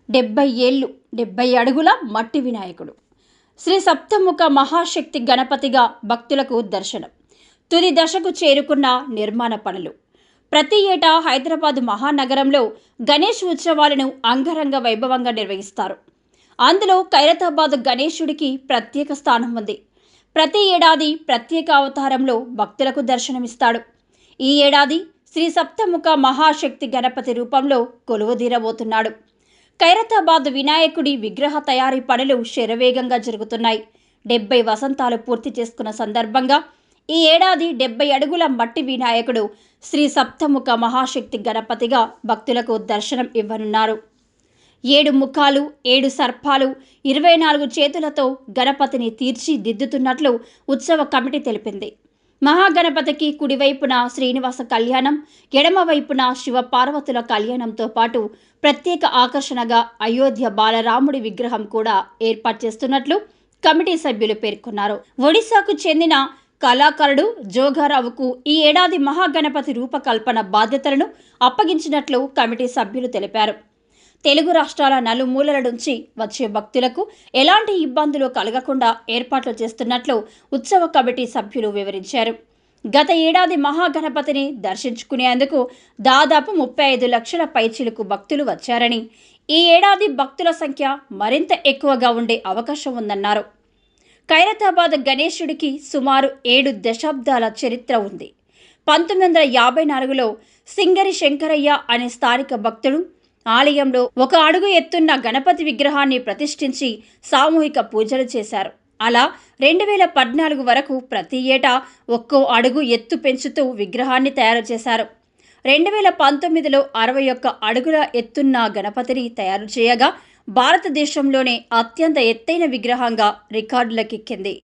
70 ఏళ్ళు 70 అడుగుల మట్టి వినాయకుడు. శ్రీ సప్తముఖ మహాశక్తి గణపతిగా భక్తులకు దర్శనం. తుది దశకు చేరుకున్న నిర్మాణ పనులు. ప్రతి ఏటా హైదరాబాద్ మహానగరంలో గణేష్ ఉత్సవాలను అంగరంగ వైభవంగా నిర్వహిస్తారు. అందులో ఖైరతాబాద్ గణేశుడికి ప్రత్యేక స్థానం ఉంది. ప్రతి ఏడాది ప్రత్యేక అవతారంలో భక్తులకు దర్శనమిస్తాడు. ఈ ఏడాది శ్రీ సప్తముఖ మహాశక్తి గణపతి రూపంలో కొలువుదీరబోతున్నాడు. ఖైరతాబాద్ వినాయకుడి విగ్రహ తయారీ పనులు శరవేగంగా జరుగుతున్నాయి. 70 వసంతాలు పూర్తి చేసుకున్న సందర్భంగా ఈ ఏడాది 70 అడుగుల మట్టి వినాయకుడు శ్రీ సప్తముఖ మహాశక్తి గణపతిగా భక్తులకు దర్శనం ఇవ్వనున్నారు. 7 ముఖాలు 7 సర్పాలు 24 చేతులతో గణపతిని తీర్చిదిద్దుతున్నట్లు ఉత్సవ కమిటీ తెలిపింది. మహాగణపతికి కుడివైపున శ్రీనివాస కళ్యాణం, ఎడమవైపున శివపార్వతుల కళ్యాణంతో పాటు ప్రత్యేక ఆకర్షణగా అయోధ్య బాలరాముడి విగ్రహం కూడా ఏర్పాటు చేస్తున్నట్లు కమిటీ సభ్యులు పేర్కొన్నారు. ఒడిశాకు చెందిన కళాకారుడు జోగారావుకు ఈ ఏడాది మహాగణపతి రూపకల్పన బాధ్యతలను అప్పగించినట్లు కమిటీ సభ్యులు తెలిపారు. తెలుగు రాష్ట్రాల నలుమూలల నుంచి వచ్చే భక్తులకు ఎలాంటి ఇబ్బందులు కలగకుండా ఏర్పాట్లు చేస్తున్నట్లు ఉత్సవ కమిటీ సభ్యులు వివరించారు. గత ఏడాది మహాగణపతిని దర్శించుకునేందుకు దాదాపు 35 లక్షల పైచిలుకు భక్తులు వచ్చారని, ఈ ఏడాది భక్తుల సంఖ్య మరింత ఎక్కువగా ఉండే అవకాశం ఉందన్నారు. ఖైరతాబాద్ గణేశుడికి సుమారు 7 దశాబ్దాల చరిత్ర ఉంది. 1954లో సింగరి శంకరయ్య అనే స్థానిక భక్తుడు ఆలయంలో 1 అడుగు ఎత్తున్న గణపతి విగ్రహాన్ని ప్రతిష్ఠించి సామూహిక పూజలు చేశారు. అలా 2014 వరకు ప్రతి ఏటా 1 అడుగు ఎత్తు పెంచుతూ విగ్రహాన్ని తయారు చేశారు. 2019లో 61 అడుగుల ఎత్తున్న గణపతిని తయారు చేయగా భారతదేశంలోనే అత్యంత ఎత్తైన విగ్రహంగా రికార్డులకెక్కింది.